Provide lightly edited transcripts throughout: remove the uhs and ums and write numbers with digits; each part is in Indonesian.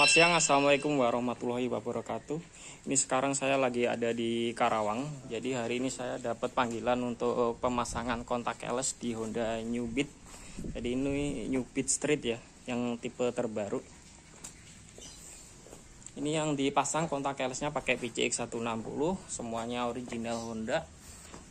Selamat siang, assalamualaikum warahmatullahi wabarakatuh. Ini sekarang saya lagi ada di Karawang. Jadi hari ini saya dapat panggilan untuk pemasangan kontak keles di Honda New Beat. Jadi ini New Beat Street ya, yang tipe terbaru. Ini yang dipasang kontak kelesnya pakai PCX 160, semuanya original Honda.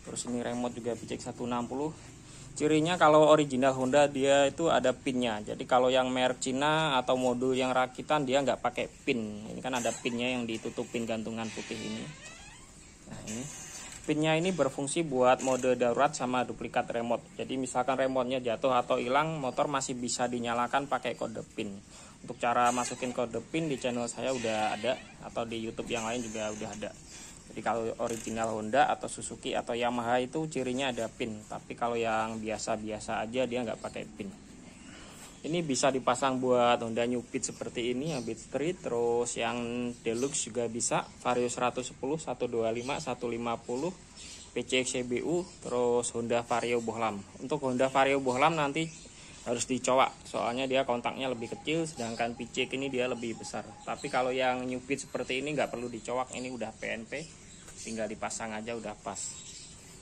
Terus ini remote juga PCX 160. Cirinya kalau original Honda dia itu ada pinnya. Jadi kalau yang merek Cina atau modul yang rakitan dia nggak pakai pin. Ini kan ada pinnya yang ditutupin gantungan putih ini. Nah ini pinnya ini berfungsi buat mode darurat sama duplikat remote. Jadi misalkan remote-nya jatuh atau hilang, motor masih bisa dinyalakan pakai kode pin. Untuk cara masukin kode pin di channel saya udah ada, atau di YouTube yang lain juga udah ada. Jadi kalau original Honda atau Suzuki atau Yamaha itu cirinya ada pin. Tapi kalau yang biasa-biasa aja dia nggak pakai pin. Ini bisa dipasang buat Honda New Beat seperti ini, yang Beat Street. Terus yang Deluxe juga bisa, Vario 110, 125, 150, PCX CBU. Terus Honda Vario Bohlam. Untuk Honda Vario Bohlam nanti harus dicowak, soalnya dia kontaknya lebih kecil, sedangkan PCX ini dia lebih besar. Tapi kalau yang New Beat seperti ini nggak perlu dicowak, ini udah PNP, tinggal dipasang aja udah pas.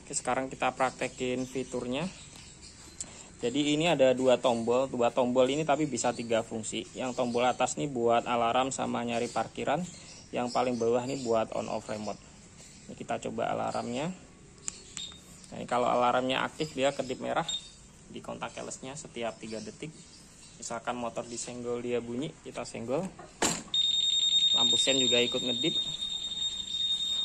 Oke, sekarang kita praktekin fiturnya. Jadi ini ada dua tombol ini tapi bisa 3 fungsi. Yang tombol atas nih buat alarm sama nyari parkiran, yang paling bawah nih buat on off remote. Ini kita coba alarmnya. Nah, ini kalau alarmnya aktif dia kedip merah di kontak kelesnya setiap 3 detik. Misalkan motor disenggol dia bunyi, kita senggol, lampu sen juga ikut ngedip.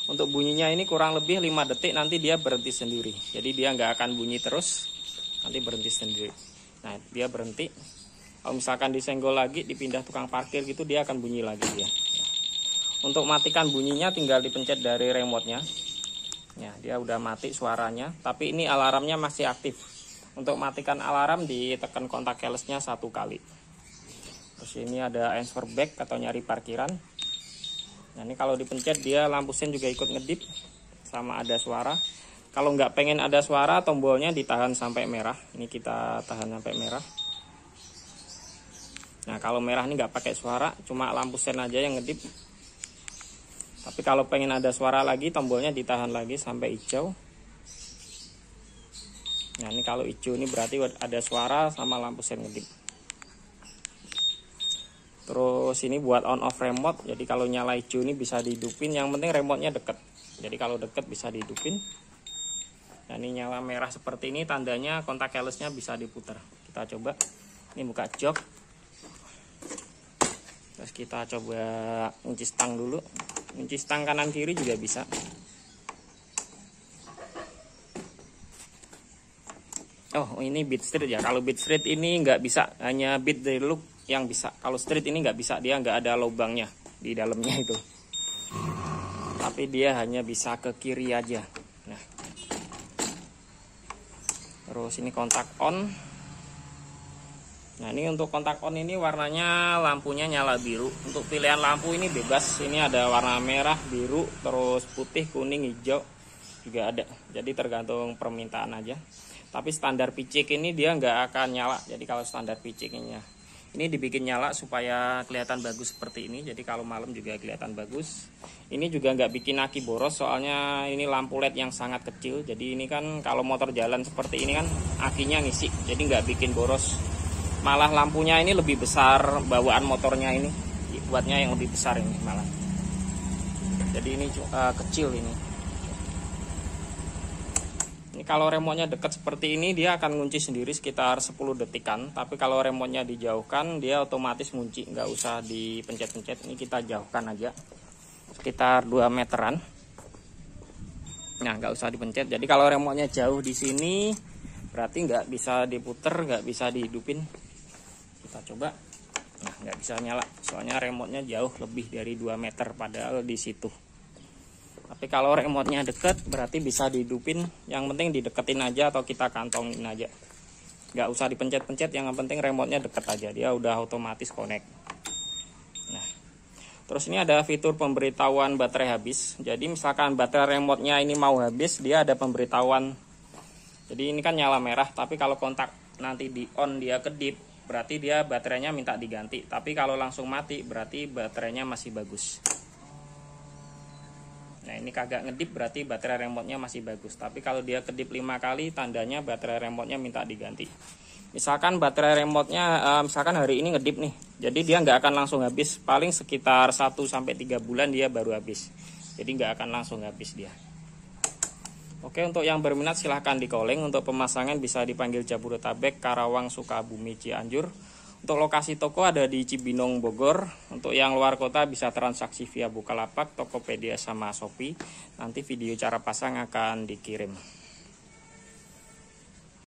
Untuk bunyinya ini kurang lebih 5 detik, nanti dia berhenti sendiri. Jadi dia nggak akan bunyi terus, nanti berhenti sendiri. Nah dia berhenti. Kalau misalkan disenggol lagi, dipindah tukang parkir gitu, dia akan bunyi lagi dia. Untuk matikan bunyinya tinggal dipencet dari remote-nya. Ya, dia udah mati suaranya, tapi ini alarmnya masih aktif. Untuk matikan alarm ditekan kontak kelesnya 1 kali. Terus ini ada answer back atau nyari parkiran. Nah ini kalau dipencet dia lampu sen juga ikut ngedip sama ada suara. Kalau nggak pengen ada suara, tombolnya ditahan sampai merah. Ini kita tahan sampai merah. Nah kalau merah ini nggak pakai suara, cuma lampu sen aja yang ngedip. Tapi kalau pengen ada suara lagi, tombolnya ditahan lagi sampai hijau. Nah ini kalau hijau ini berarti ada suara sama lampu sen ngedip. Terus ini buat on off remote. Jadi kalau nyala hijau ini bisa dihidupin, yang penting remote-nya deket. Jadi kalau deket bisa dihidupin. Nah ini nyala merah seperti ini tandanya kontak kelesnya bisa diputar. Kita coba. Ini buka jok. Terus kita coba kunci stang dulu. Kunci stang kanan kiri juga bisa. Oh ini Beat Street ya. Kalau Beat Street ini nggak bisa, hanya Beat Deluxe yang bisa. Kalau Street ini nggak bisa, dia nggak ada lubangnya di dalamnya itu. Tapi dia hanya bisa ke kiri aja. Nah, terus ini kontak on. Nah ini untuk kontak on ini warnanya lampunya nyala biru. Untuk pilihan lampu ini bebas. Ini ada warna merah, biru, terus putih, kuning, hijau juga ada. Jadi tergantung permintaan aja. Tapi standar PCX ini dia nggak akan nyala. Jadi kalau standar PCX-nya ini dibikin nyala supaya kelihatan bagus seperti ini. Jadi kalau malam juga kelihatan bagus. Ini juga nggak bikin aki boros, soalnya ini lampu LED yang sangat kecil. Jadi ini kan kalau motor jalan seperti ini kan akinya ngisi. Jadi nggak bikin boros. Malah lampunya ini lebih besar bawaan motornya ini. Buatnya yang lebih besar ini malah. Jadi ini kecil ini. Ini kalau remote-nya dekat seperti ini dia akan ngunci sendiri sekitar 10 detikan. Tapi kalau remote-nya dijauhkan dia otomatis ngunci, nggak usah dipencet-pencet. Ini kita jauhkan aja sekitar 2 meteran. Nah nggak usah dipencet. Jadi kalau remote-nya jauh di sini berarti nggak bisa diputer, nggak bisa dihidupin. Kita coba. Nah nggak bisa nyala, soalnya remote-nya jauh lebih dari 2 meter padahal di situ. Tapi kalau remote-nya deket berarti bisa dihidupin. Yang penting dideketin aja atau kita kantongin aja. Nggak usah dipencet-pencet, yang penting remote-nya deket aja. Dia udah otomatis connect. Nah, terus ini ada fitur pemberitahuan baterai habis. Jadi misalkan baterai remote-nya ini mau habis, dia ada pemberitahuan. Jadi ini kan nyala merah, tapi kalau kontak nanti di on dia kedip, berarti dia baterainya minta diganti. Tapi kalau langsung mati berarti baterainya masih bagus. Nah ini kagak ngedip berarti baterai remote-nya masih bagus. Tapi kalau dia kedip 5 kali tandanya baterai remote-nya minta diganti. Misalkan baterai remote-nya misalkan hari ini ngedip nih. Jadi dia nggak akan langsung habis. Paling sekitar 1-3 bulan dia baru habis. Jadi nggak akan langsung habis dia. Oke, untuk yang berminat silahkan di calling. Untuk pemasangan bisa dipanggil Jabodetabek, Karawang, Sukabumi, Cianjur. Untuk lokasi toko ada di Cibinong, Bogor. Untuk yang luar kota bisa transaksi via Bukalapak, Tokopedia, sama Shopee. Nanti video cara pasang akan dikirim.